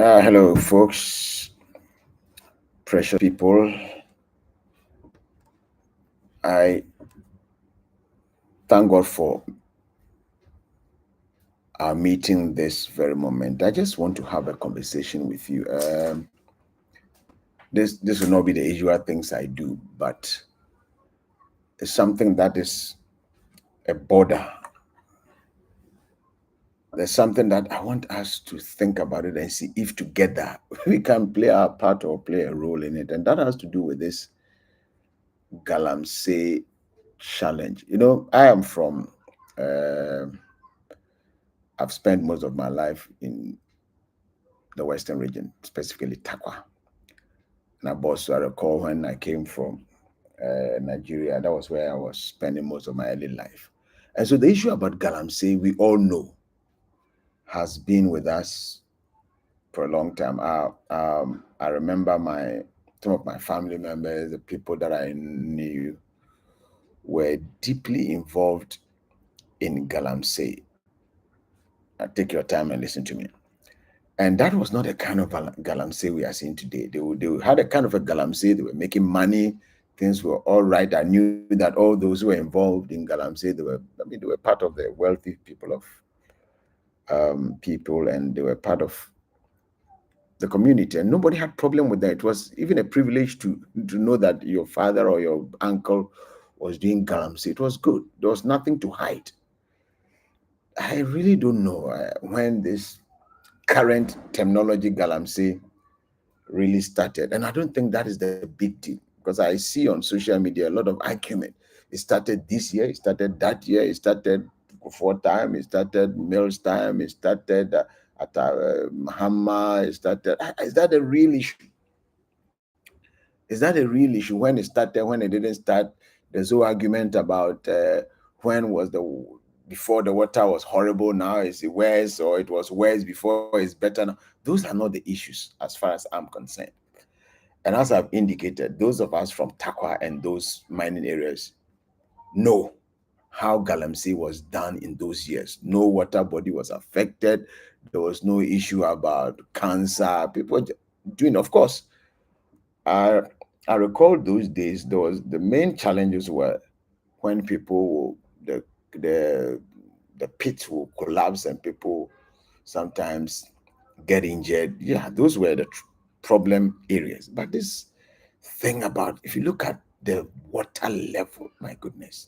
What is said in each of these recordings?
Hello, folks, precious people. I thank God for our meeting this very moment. I just want to have a conversation with you. This will not be the usual things I do, but it's something that is a border. There's something that I want us to think about it and see if together we can play our part or play a role in it. And that has to do with this Galamsey challenge. I am from uh, I've spent most of my life in the Western region, specifically Takwa. And I recall when I came from Nigeria, that was where I was spending most of my early life. And so the issue about Galamsey, we all know, has been with us for a long time. I remember some of my family members, the people that I knew, were deeply involved in Galamsey. Take your time and listen to me. And that was not the kind of galamsey we are seeing today. They had a kind of a galamsey. They were making money. Things were all right. I knew that all those who were involved in galamsey, they were part of the wealthy people, and they were part of the community. And nobody had problem with that. It was even a privilege to know that your father or your uncle was doing galamsey. It was good. There was nothing to hide. I really don't know when this current terminology galamsey really started. And I don't think that is the big deal, because I see on social media a lot of argument. It started this year, it started that year, it started before time, it started Mills time, it started at Mahama, it started. Is that a real issue? Is that a real issue? When it started, when it didn't start, there's no argument about when was before the water was horrible, now is it worse, or it was worse before, it's better now. Those are not the issues as far as I'm concerned. And as I've indicated, those of us from Takwa and those mining areas know how Galamsey was done in those years. No water body was affected. There was no issue about cancer. People doing, of course. I, I recall those days, the main challenges were when the the pit will collapse and people sometimes get injured. Yeah, those were the problem areas. But this thing about, if you look at the water level, my goodness,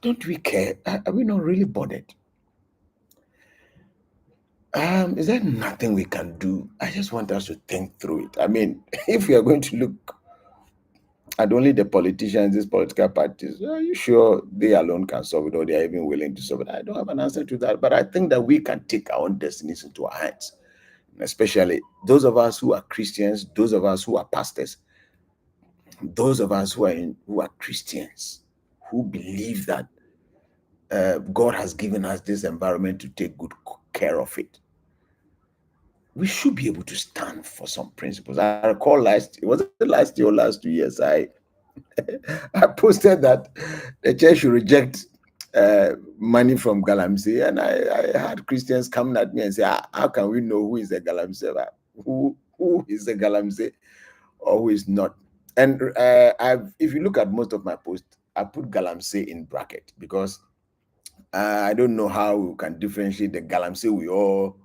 don't we care? Are we not really bothered? Is there nothing we can do? I just want us to think through it. I mean, if we are going to look at only the politicians, these political parties, are you sure they alone can solve it, or they are even willing to solve it? I don't have an answer to that, but I think that we can take our own destinies into our hands, especially those of us who are Christians, those of us who are pastors, those of us who are Christians, who believe that God has given us this environment to take good care of it. We should be able to stand for some principles. I recall it was the last year or last 2 years, I posted that the church should reject money from Galamsey, and I had Christians coming at me and say, how can we know who is a Galamsey? Who is a Galamsey or who is not? And if you look at most of my posts, I put Galamsey in bracket, because I don't know how we can differentiate the Galamsey we all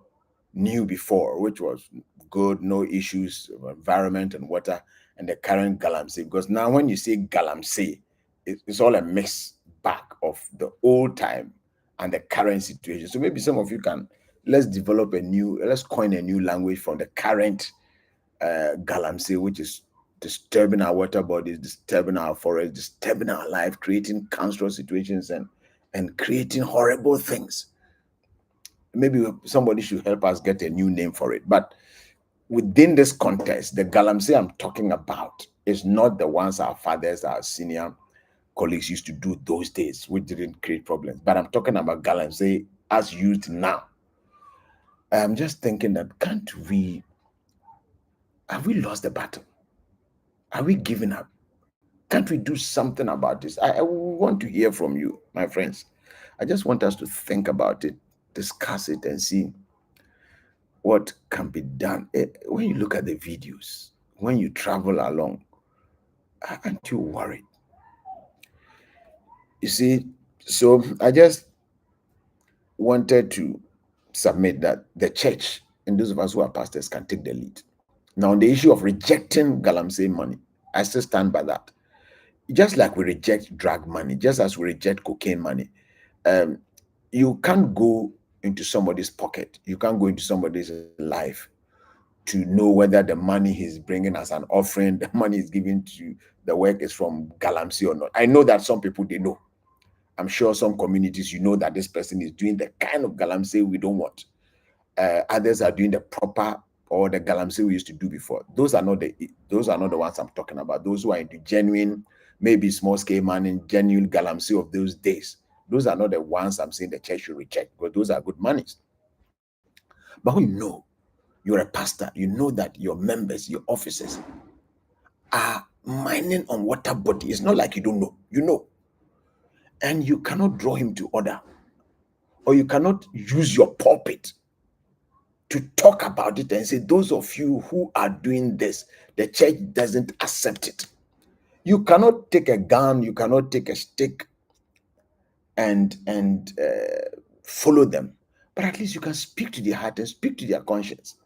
knew before, which was good, no issues, environment and water, and the current Galamsey. Because now when you say Galamsey, it's all a mix back of the old time and the current situation. So maybe some of you let's coin a new language from the current Galamsey, which is disturbing our water bodies, disturbing our forests, disturbing our life, creating cancerous situations and creating horrible things. Maybe somebody should help us get a new name for it. But within this context, the Galamsey I'm talking about is not the ones our fathers, our senior colleagues used to do those days, which didn't create problems. But I'm talking about Galamsey as used now. I'm just thinking that have we lost the battle? Are we giving up? Can't we do something about this? I want to hear from you, my friends. I just want us to think about it, discuss it, and see what can be done. When you look at the videos, when you travel along, aren't you worried? You see, so I just wanted to submit that the church and those of us who are pastors can take the lead. Now, on the issue of rejecting Galamsey money, I still stand by that. Just like we reject drug money, just as we reject cocaine money, um, you can't go into somebody's pocket. You can't go into somebody's life to know whether the money he's bringing as an offering, the money he's giving to the work is from Galamsey or not. I know that some people, they know. I'm sure some communities, you know that this person is doing the kind of Galamsey we don't want. Others are doing the proper or the Galamsey we used to do before. Those are not the ones I'm talking about. Those who are into genuine, maybe small scale mining, genuine Galamsey of those days. Those are not the ones I'm saying the church should reject, because those are good monies. But when you know you're a pastor, you know that your members, your officers are mining on water body. It's not like you don't know, you know. And you cannot draw him to order, or you cannot use your pulpit to talk about it and say, those of you who are doing this, the church doesn't accept it. You cannot take a gun, you cannot take a stick and follow them, but at least you can speak to their heart and speak to their conscience.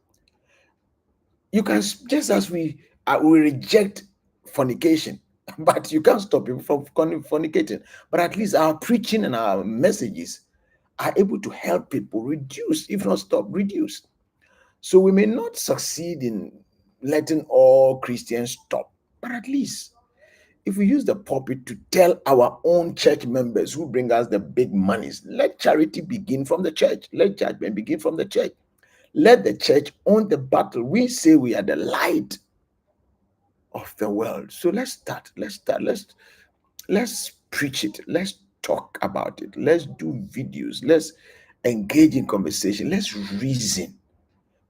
You can, just as we reject fornication, but you can't stop people from fornicating. But at least our preaching and our messages are able to help people reduce, if not stop, reduce. So we may not succeed in letting all Christians stop, but at least if we use the pulpit to tell our own church members who bring us the big monies, let charity begin from the church. Let judgment begin from the church. Let the church own the battle. We say we are the light of the world. So let's start. Let's preach it. Let's talk about it. Let's do videos. Let's engage in conversation. Let's reason.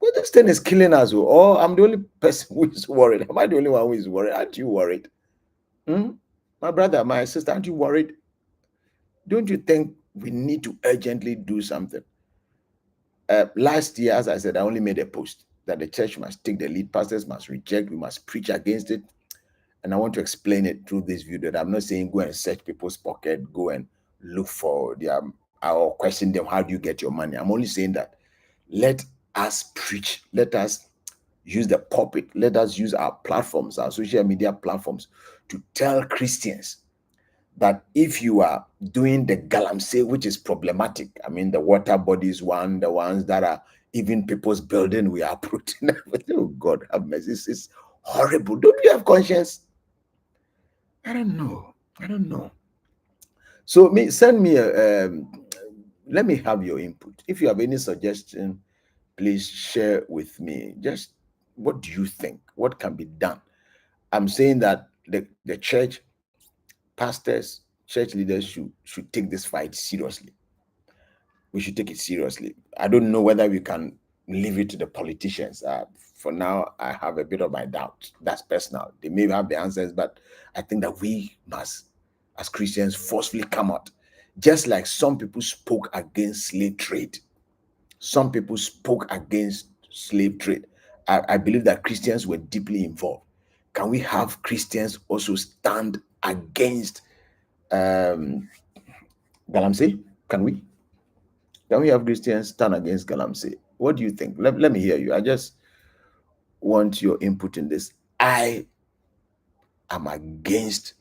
But this thing is killing us. Oh, I'm the only person who is worried. Am I the only one who is worried? Aren't you worried? Hmm? My brother, my sister, aren't you worried? Don't you think we need to urgently do something? Last year, as I said, I only made a post that the church must take the lead, pastors must reject, we must preach against it. And I want to explain it through this video. That I'm not saying go and search people's pocket, go and look for their, or question them, how do you get your money? I'm only saying that let us preach, let us use the pulpit, let us use our platforms, our social media platforms, to tell Christians that if you are doing the Galamsey, which is problematic, I mean, the water bodies one, the ones that are even people's building, we are uprooting everything. Oh, God have mercy. It's horrible. Don't you have conscience? I don't know. I don't know. So send me let me have your input. If you have any suggestion, please share with me. Just what do you think? What can be done? I'm saying that the church, pastors, church leaders should take this fight seriously. We should take it seriously. I don't know whether we can leave it to the politicians. For now, I have a bit of my doubt. That's personal. They may have the answers, but I think that we must, as Christians, forcefully come out. Just like some people spoke against slave trade. Some people spoke against slave trade. I believe that Christians were deeply involved. Can we have Christians also stand against Galamsey? Can we? Can we have Christians stand against Galamsey? What do you think? Let me hear you. I just want your input in this. I am against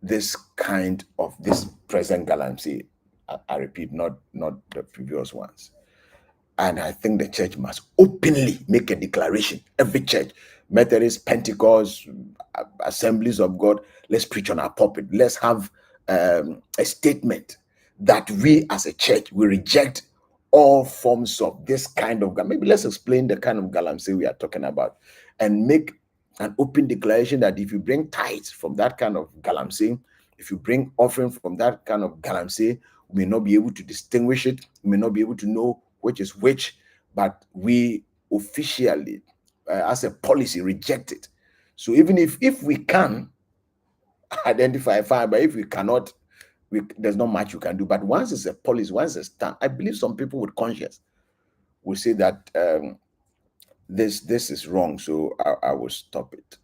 this kind of this present Galamsey. I repeat, not the previous ones. And I think the church must openly make a declaration. Every church, Methodist, Pentecost, Assemblies of God, let's preach on our pulpit. Let's have a statement that we as a church, we reject all forms of this kind of, maybe let's explain the kind of Galamsey we are talking about, and make an open declaration that if you bring tithes from that kind of Galamsey, if you bring offering from that kind of Galamsey, we may not be able to distinguish it, we may not be able to know which is which, but we officially, as a policy, reject it. So even if we can identify, fine, but if we cannot, there's not much you can do. But once it's a policy, once it's done, I believe some people with conscience will say that this is wrong, so I will stop it.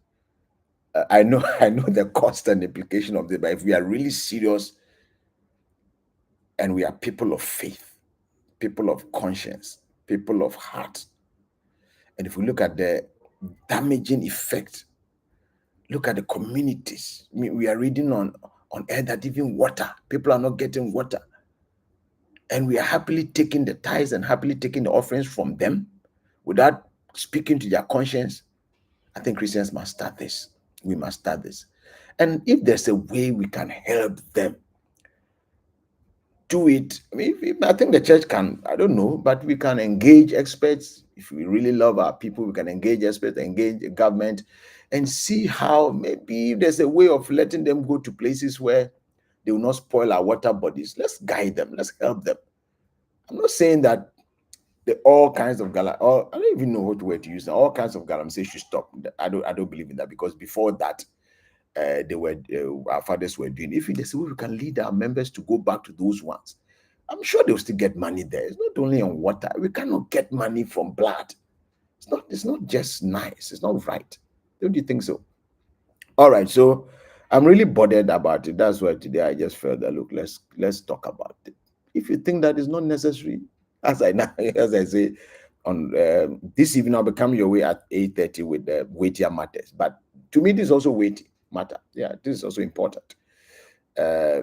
I know I know the cost and implication of this, but if we are really serious and we are people of faith, people of conscience, people of heart, and if we look at the damaging effect, look at the communities. I mean, we are reading on air that even water, people are not getting water, and we are happily taking the tithes and happily taking the offerings from them without speaking to their conscience. I think Christians must start this. We must start this. And if there's a way we can help them do it, I mean, I think the church can, I don't know, but we can engage experts. If we really love our people, we can engage experts, engage the government, and see how maybe there's a way of letting them go to places where they will not spoil our water bodies. Let's guide them, let's help them. I'm not saying that all kinds of I don't even know what word to use now. All kinds of galamsey should stop. I don't believe in that, because before that, they were our fathers were doing. If there's a way we can lead our members to go back to those ones, I'm sure they'll still get money there. It's not only on water. We cannot get money from blood. It's not just nice. It's not right. Don't you think so? All right. So I'm really bothered about it. That's why today I just felt that, look, let's talk about it. If you think that is not necessary, as I say, on this evening I'll be coming your way at 8:30 with the weightier matters. But to me, this is also weighty matter. Yeah, this is also important. Uh,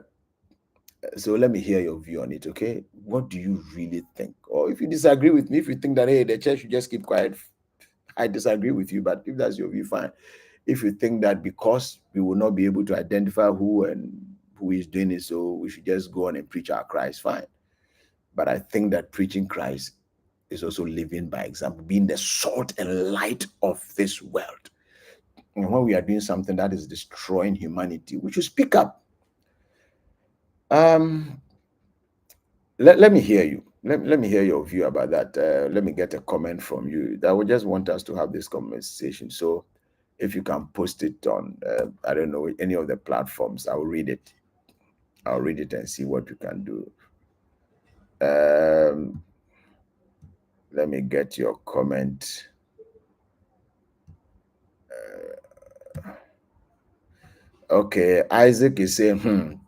so let me hear your view on it. Okay, what do you really think? Or if you disagree with me, if you think that, hey, the church should just keep quiet, I disagree with you. But if that's your view, fine. If you think that because we will not be able to identify who is doing it, so we should just go on and preach our Christ, fine. But I think that preaching Christ is also living by example, being the salt and light of this world. And when we are doing something that is destroying humanity, we should speak up. Um, let me hear you. Let me hear your view about that. Let me get a comment from you. I would just want us to have this conversation. So if you can post it on, I don't know, any of the platforms, I'll read it. I'll read it and see what we can do. Let me get your comment. Okay, Isaac is saying,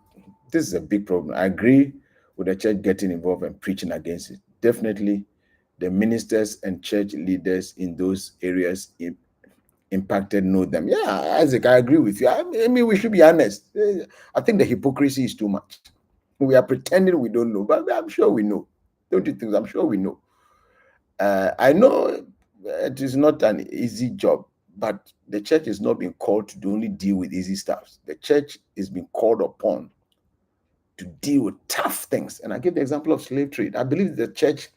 this is a big problem. I agree with the church getting involved and preaching against it. Definitely, the ministers and church leaders in those areas impacted know them. Yeah, Isaac, I agree with you. I mean, we should be honest. I think the hypocrisy is too much. We are pretending we don't know, but I'm sure we know. Don't you think? I'm sure we know. I know it is not an easy job, but the church is not being called to only deal with easy stuff. The church is being called upon to deal with tough things. And I give the example of slave trade. I believe the church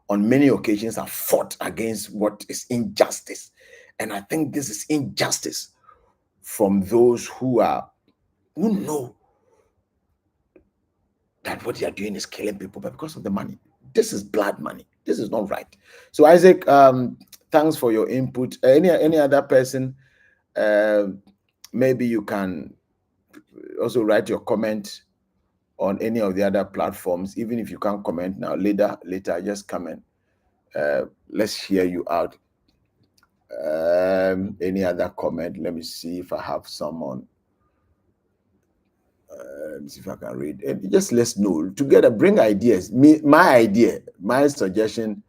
on many occasions have fought against what is injustice. And I think this is injustice from those who know that what they are doing is killing people, but because of the money. This is blood money. This is not right. So Isaac, thanks for your input. Any other person, maybe you can also write your comment on any of the other platforms. Even if you can't comment now, later, just comment. Let's hear you out. Any other comment? Let me see if I have someone. Let me see if I can read. Just let's know together. Bring ideas. My idea, my suggestion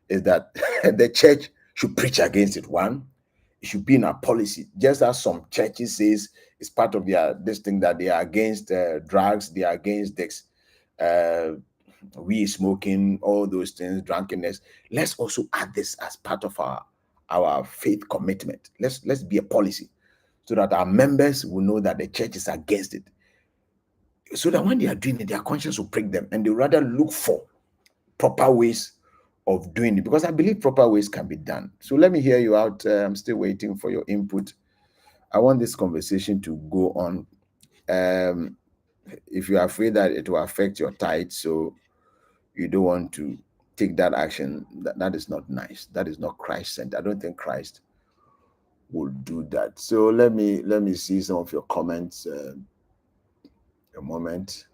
is that the church should preach against it. One, it should be in our policy. Just as some churches says it's part of this thing that they are against drugs, they are against this, weed smoking, all those things, drunkenness. Let's also add this as part of our faith commitment. Let's be a policy so that our members will know that the church is against it. So that when they are doing it, their conscience will prick them and they rather look for proper ways of doing it, because I believe proper ways can be done. So let me hear you out. I'm still waiting for your input. I want this conversation to go on. If you are afraid that it will affect your tithe, so you don't want to take that action, that is not nice. That is not Christ-centered. I don't think Christ will do that. So let me see some of your comments. A moment.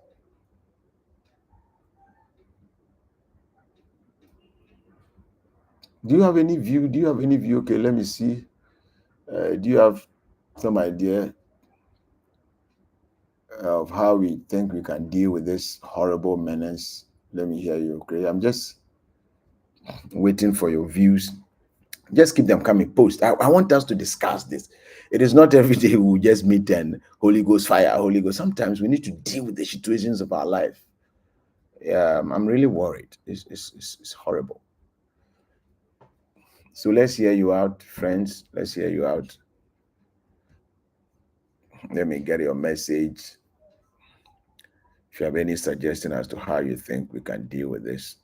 Do you have any view? Do you have any view? Okay, let me see. Do you have some idea of how we think we can deal with this horrible menace? Let me hear you. Okay, I'm just waiting for your views. Just keep them coming. Post. I want us to discuss this. It is not every day we just meet and Holy Ghost fire, Holy Ghost. Sometimes we need to deal with the situations of our life. Yeah, I'm really worried. It's horrible. So let's hear you out, friends. Let's hear you out. Let me get your message. If you have any suggestion as to how you think we can deal with this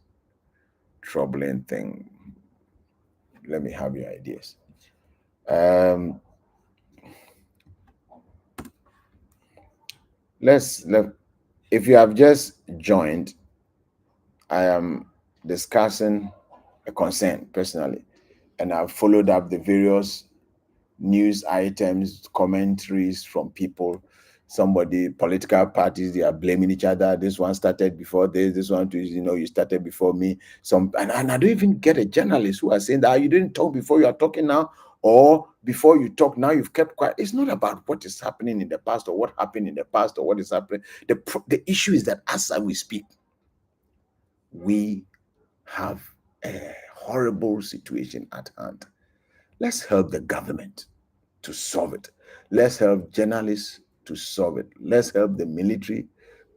troubling thing, let me have your ideas. Um, if you have just joined, I am discussing a concern personally, and I've followed up the various news items, commentaries from people. Somebody, political parties, they are blaming each other. This one started before this one, too, you started before me. And I don't even get a journalist who are saying that you didn't talk before, you are talking now, or before you talk now, you've kept quiet. It's not about what is happening in the past or what happened in the past or what is happening. The issue is that as we speak, we have a horrible situation at hand. Let's help the government to solve it. Let's help journalists to solve it. Let's help the military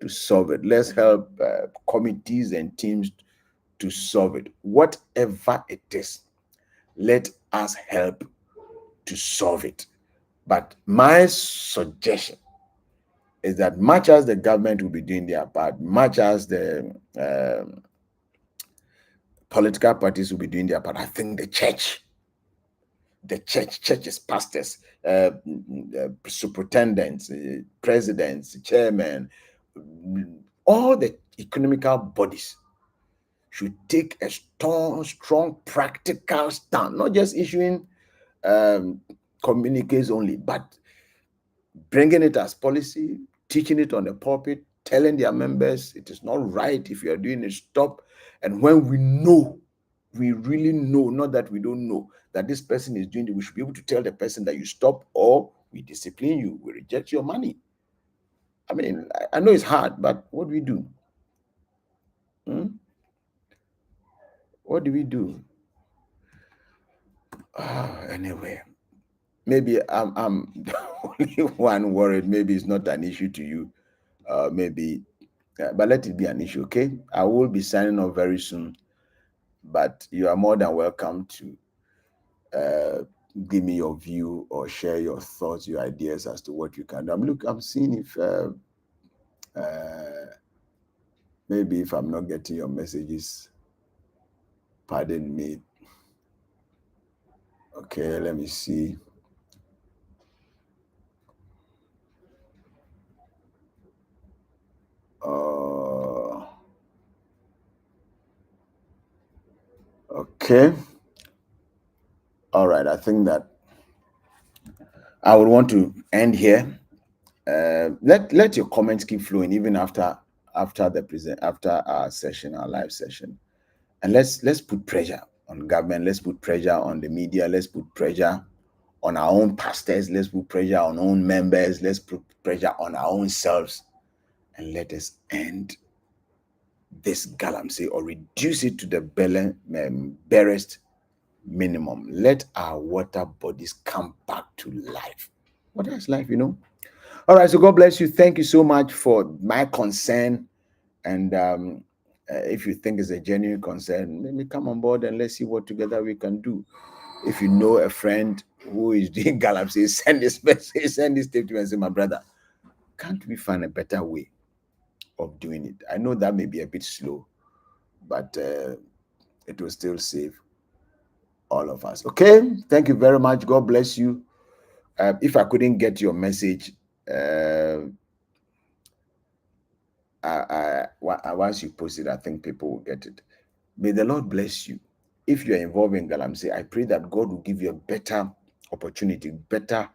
to solve it. Let's help committees and teams to solve it. Whatever it is, let us help to solve it. But my suggestion is that much as the government will be doing their part, much as the political parties will be doing their part, I think the churches, pastors, superintendents, presidents, chairmen, all the economical bodies should take a strong practical stand, not just issuing communiques only, but bringing it as policy, teaching it on the pulpit, telling their members it is not right if you are doing it, stop. And when we really know, not that we don't know, that this person is doing it, we should be able to tell the person that you stop or we discipline you, we reject your money. I mean, I know it's hard, but what do we do? What do we do? Anyway, maybe I'm the only one worried. Maybe it's not an issue to you. Maybe, but let it be an issue, okay? I will be signing off very soon, but you are more than welcome to give me your view or share your thoughts, your ideas as to what you can do. I'm seeing if maybe if I'm not getting your messages, pardon me. Okay, let me see. Okay. All right. I think that I would want to end here. Let your comments keep flowing even after our session, our live session, and let's put pressure on government. Let's put pressure on the media. Let's put pressure on our own pastors. Let's put pressure on our own members. Let's put pressure on our own selves, and let us end this Galamsey or reduce it to the barest minimum. Let our water bodies come back to life. What is life, All right, so God bless you. Thank you so much for my concern. And if you think it's a genuine concern, maybe come on board and let's see what together we can do. If you know a friend who is doing Galamsey, send this message, send this tape to me and say, my brother, can't we find a better way of doing it? I know that may be a bit slow, but it will still save all of us. Okay, thank you very much. God bless you. If I couldn't get your message, once you post it, I think people will get it. May the Lord bless you. If you are involved in Galamsey, I pray that God will give you a better opportunity, better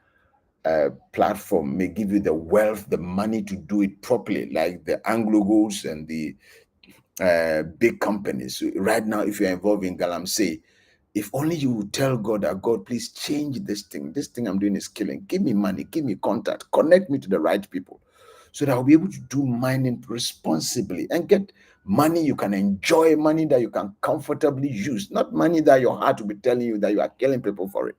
platform, may give you the wealth, the money to do it properly, like the Anglo Goals and the big companies. So right now, if you're involved in Galamsey, If only you would tell God that, God, please change this thing. This thing I'm doing is killing. Give me money, give me contact, connect me to the right people so that I'll be able to do mining responsibly and get money you can enjoy, money that you can comfortably use, not money that your heart will be telling you that you are killing people for it.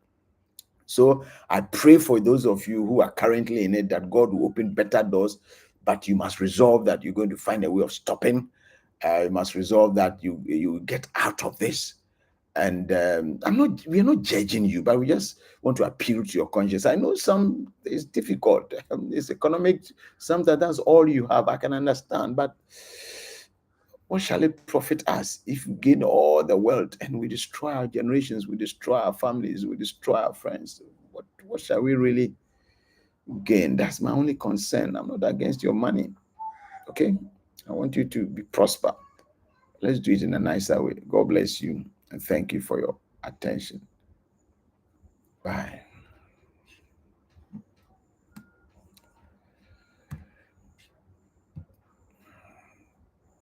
So I pray for those of you who are currently in it that God will open better doors, but you must resolve that you're going to find a way of stopping. You must resolve that you get out of this. And we're not judging you, but we just want to appeal to your conscience. I know some it's difficult. It's economic. Sometimes that's all you have. I can understand, but what shall it profit us if we gain all the wealth and we destroy our generations, we destroy our families, we destroy our friends? What shall we really gain? That's my only concern. I'm not against your money. Okay? I want you to be prosper. Let's do it in a nicer way. God bless you and thank you for your attention.